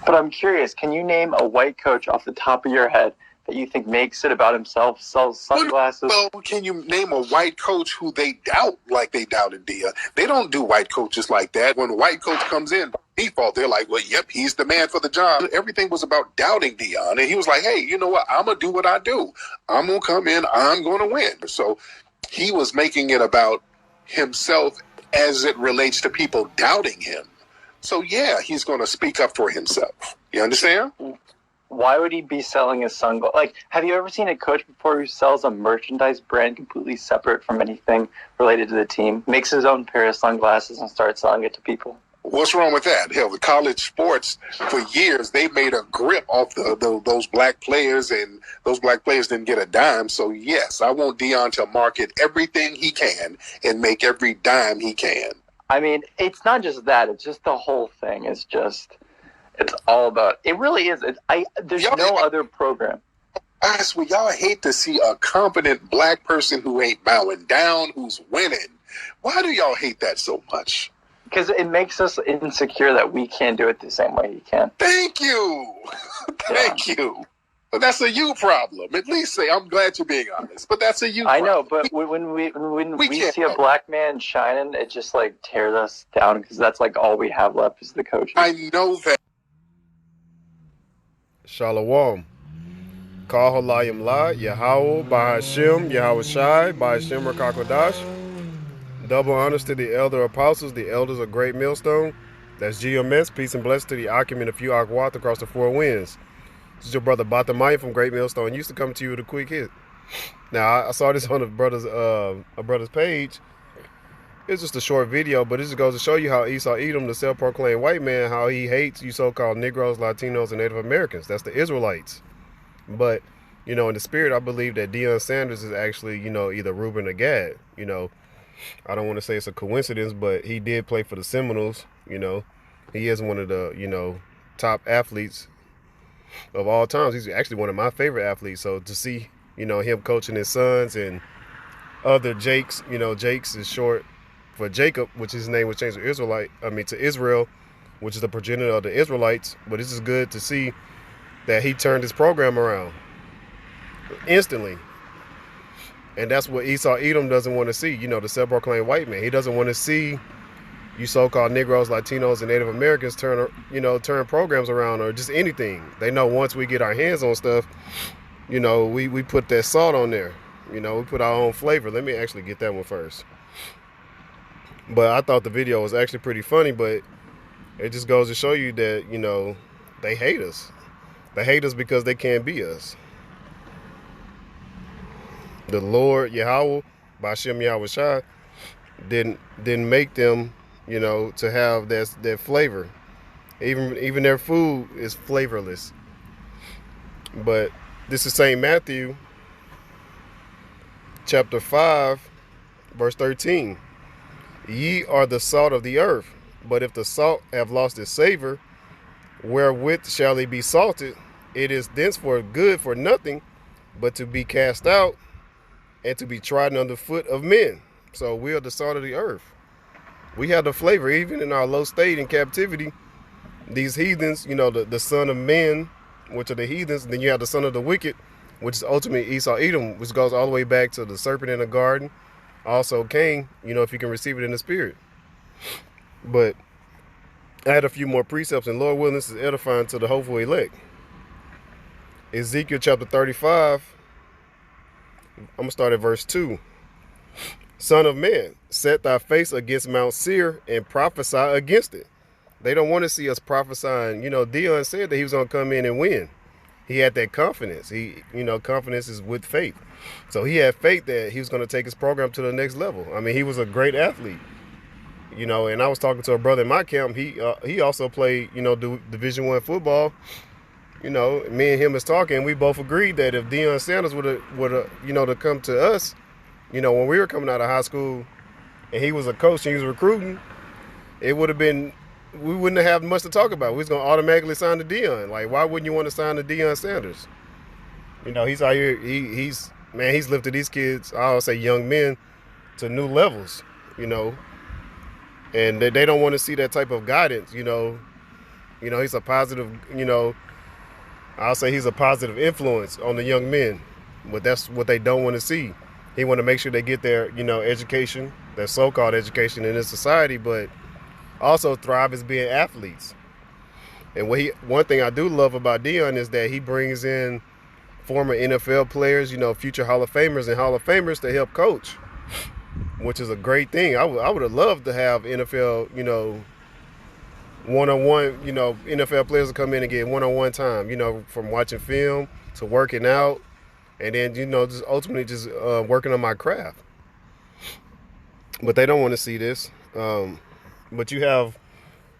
But I'm curious, can you name a white coach off the top of your head that you think makes it about himself, sells sunglasses? Well, can you name a white coach who they doubt like they doubted Dia? They don't do white coaches like that. When a white coach comes in, by default, they're like, well, yep, he's the man for the job. Everything was about doubting Dion. And he was like, hey, you know what? I'm going to do what I do. I'm going to come in. I'm going to win. So he was making it about himself as it relates to people doubting him. So, yeah, he's going to speak up for himself. You understand? Why would he be selling his sunglasses? Like, have you ever seen a coach before who sells a merchandise brand completely separate from anything related to the team? Makes his own pair of sunglasses and starts selling it to people? What's wrong with that? Hell, the college sports, for years, they made a grip off those black players, and those black players didn't get a dime. So, yes, I want Dion to market everything he can and make every dime he can. I mean, it's not just that. It's just the whole thing. It's all about, it really is. There's no other program. I swear, y'all hate to see a competent black person who ain't bowing down, who's winning. Why do y'all hate that so much? Because it makes us insecure that we can't do it the same way he can. Thank you. Thank you. But that's a you problem. At least say, I'm glad you're being honest, but that's a you problem. I know, but when we see a black man shining, it just like tears us down because that's like all we have left is the coaches. I know that. Shalom. Kal Halayim La, Yahweh, Bahashem, Yahweh Shai, Bahashem Rakakodash. Double honors to the elder apostles, the elders of Great Millstone. That's GMS. Peace and blessings to the Akim and a few Akwat across the four winds. This is your brother Batamaya from Great Millstone. Used to come to you with a quick hit. Now, I saw this on a brother's page. It's just a short video, but it just goes to show you how Esau Edom, the self-proclaimed white man, how he hates you so-called Negroes, Latinos, and Native Americans. That's the Israelites. But, in the spirit, I believe that Deion Sanders is actually, either Reuben or Gad. I don't want to say it's a coincidence, but he did play for the Seminoles. He is one of the, top athletes of all times. He's actually one of my favorite athletes. So to see, him coaching his sons and other Jakes, Jakes is short for Jacob, which his name was changed to Israel, which is the progenitor of the Israelites. But this is good to see that he turned his program around instantly. And that's what Esau Edom doesn't want to see, the self-proclaimed white man. He doesn't want to see you so-called Negroes, Latinos, and Native Americans turn programs around or just anything. They know once we get our hands on stuff, we put that salt on there. We put our own flavor. Let me actually get that one first. But I thought the video was actually pretty funny, but it just goes to show you that, they hate us. They hate us because they can't be us. The Lord, Yahweh, Bashem Yahweh Shai, didn't make them, to have that flavor. Even their food is flavorless. But this is St. Matthew, chapter 5, verse 13. Ye are the salt of the earth, but if the salt have lost its savor, wherewith shall it be salted? It is thenceforth good for nothing, but to be cast out and to be trodden under foot of men. So we are the salt of the earth. We have the flavor, even in our low state in captivity. These heathens, the son of men, which are the heathens, and then you have the son of the wicked, which is ultimately Esau Edom, which goes all the way back to the serpent in the garden. Also Cain, if you can receive it in the spirit. But I had a few more precepts, and Lord willing, this is edifying to the hopeful elect. Ezekiel chapter 35, I'm going to start at verse 2. Son of man, set thy face against Mount Seir and prophesy against it. They don't want to see us prophesying. Dion said that he was going to come in and win. He had that confidence. Confidence is with faith. So he had faith that he was going to take his program to the next level. I mean, he was a great athlete. And I was talking to a brother in my camp. He also played, Division I football. Me and him was talking. We both agreed that if Deion Sanders would have, to come to us, when we were coming out of high school, and he was a coach and he was recruiting, it would have been, we wouldn't have much to talk about. We was gonna automatically sign to Deion. Like, why wouldn't you want to sign to Deion Sanders? He's out here. He's lifted these kids, I'll say young men, to new levels. And they don't want to see that type of guidance. He's a positive, I'll say he's a positive influence on the young men, but that's what they don't want to see. He want to make sure they get their, education, their so-called education in this society, but also thrive as being athletes. And one thing I do love about Deion is that he brings in former NFL players, future Hall of Famers and Hall of Famers to help coach, which is a great thing. I would have loved to have NFL, one-on-one, NFL players to come in and get one-on-one time, from watching film to working out, and then, just ultimately just working on my craft. But they don't want to see this. But you have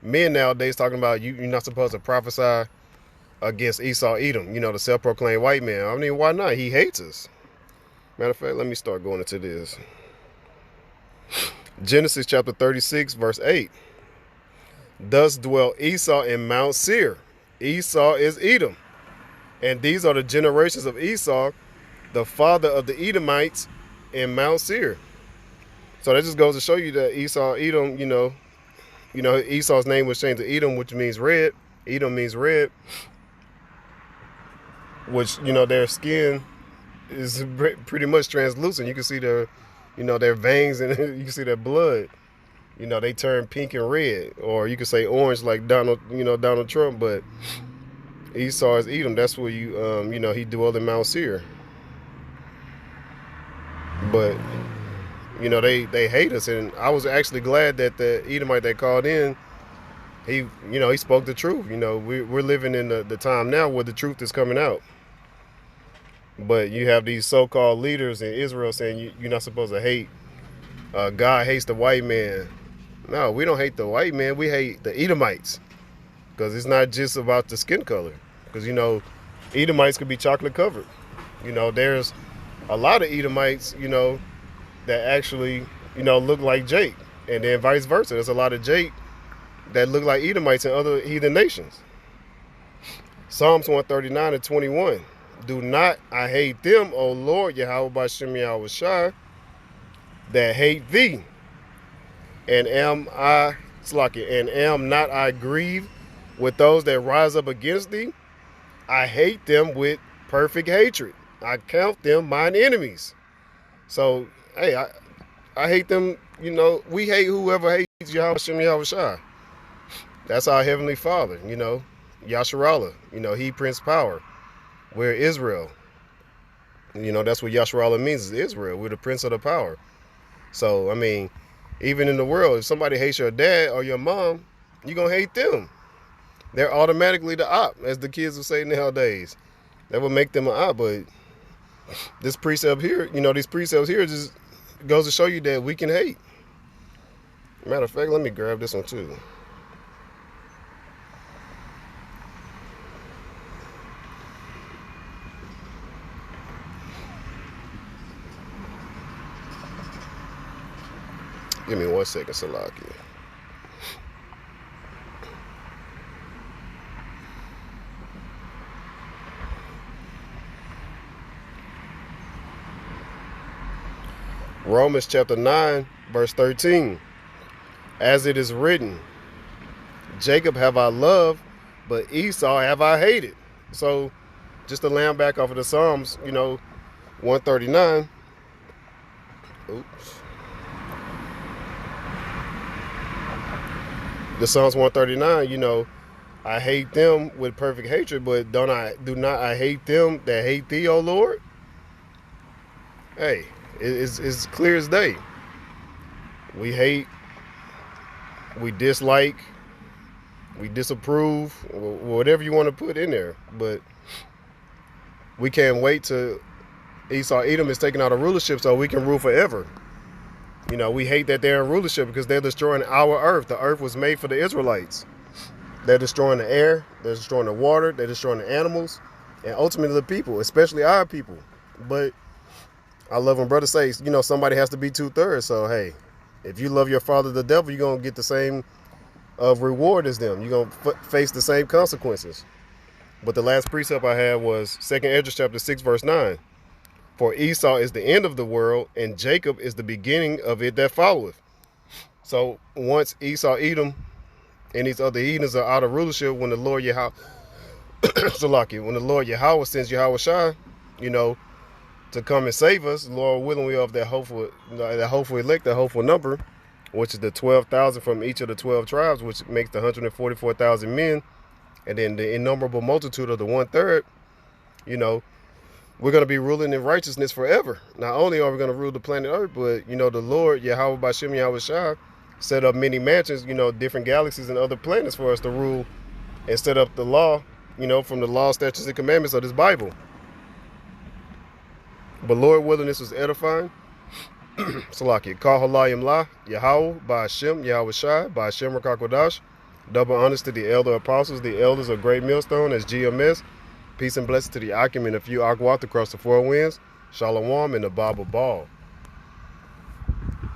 men nowadays talking about you're not supposed to prophesy against Esau Edom, the self-proclaimed white man. I mean, why not? He hates us. Matter of fact, let me start going into this. Genesis chapter 36, verse 8. Thus dwelt Esau in Mount Seir. Esau is Edom. And these are the generations of Esau, the father of the Edomites in Mount Seir. So that just goes to show you that Esau, Edom, Esau's name was changed to Edom, which means red. Edom means red. Which, their skin is pretty much translucent. You can see their veins and you can see their blood. They turn pink and red, or you could say orange like Donald Trump, but Esau is Edom. That's where he dwelled in Mount Seir. But, they hate us, and I was actually glad that the Edomite that called in, he spoke the truth. We're living in the time now where the truth is coming out. But you have these so-called leaders in Israel saying you're not supposed to hate. God hates the white man. No, we don't hate the white man. We hate the Edomites. Because it's not just about the skin color. Because, Edomites could be chocolate covered. There's a lot of Edomites, that actually, look like Jake. And then vice versa. There's a lot of Jake that look like Edomites in other heathen nations. Psalms 139 and 21. Do not I hate them, O Lord, Yahweh B'Shem Yahweh Shai, that hate thee. And am not I grieved with those that rise up against thee? I hate them with perfect hatred. I count them mine enemies. So, hey, I hate them, we hate whoever hates Yahweh B'Shem Yahweh Shai. That's our Heavenly Father, Yasharallah, he Prince Power. We're Israel. That's what Yasharallah means, is Israel. We're the Prince of the Power. So, I mean, even in the world, if somebody hates your dad or your mom, you're going to hate them. They're automatically the op, as the kids will say nowadays. That would make them an op, but this precept here, these precepts here just goes to show you that we can hate. Matter of fact, let me grab this one too. Give me 1 second, Salaki. Romans chapter 9, verse 13. As it is written, Jacob have I loved, but Esau have I hated. So, just to land back off of the Psalms, 139. Oops. The Psalms 139, I hate them with perfect hatred, but do not I hate them that hate thee, O Lord? Hey, it's clear as day. We hate, we dislike, we disapprove, whatever you want to put in there. But we can't wait till Esau Edom is taking out a rulership so we can rule forever. We hate that they're in rulership because they're destroying our earth. The earth was made for the Israelites. They're destroying the air, they're destroying the water, they're destroying the animals, and ultimately the people, especially our people. But I love when brothers say, somebody has to be 2/3. So, hey, if you love your father, the devil, you're going to get the same reward as them. You're going to face the same consequences. But the last precept I had was 2 Esdras chapter 6, verse 9. For Esau is the end of the world, and Jacob is the beginning of it that followeth. So once Esau Edom and these other heathens are out of rulership when the Lord Yahweh Salaki, when the Lord Yahweh sends Yahweh Shai, you know, to come and save us, Lord willing, we of that hopeful elect, that hopeful number, which is the 12,000 from each of the 12 tribes, which makes the 144,000 men, and then the innumerable multitude of the 1/3. You know, we're going to be ruling in righteousness forever. Not only are we going to rule the planet Earth, but, you know, the Lord Yahweh Bashem Yahweh Shai set up many mansions, you know, different galaxies and other planets for us to rule and set up the law, you know, from the law, statutes, and commandments of this Bible. But Lord willing, this was edifying. Salaki, Kal Halayim La, Yahweh, Ba'ashem, Yahweh Shai, Ba'ashem Rakakwadash. Double honors to the elder apostles, the elders of Great Millstone as GMS. Peace and blessings to the Akim and a few Akwat across the four winds. Shalom and the Baba Ball.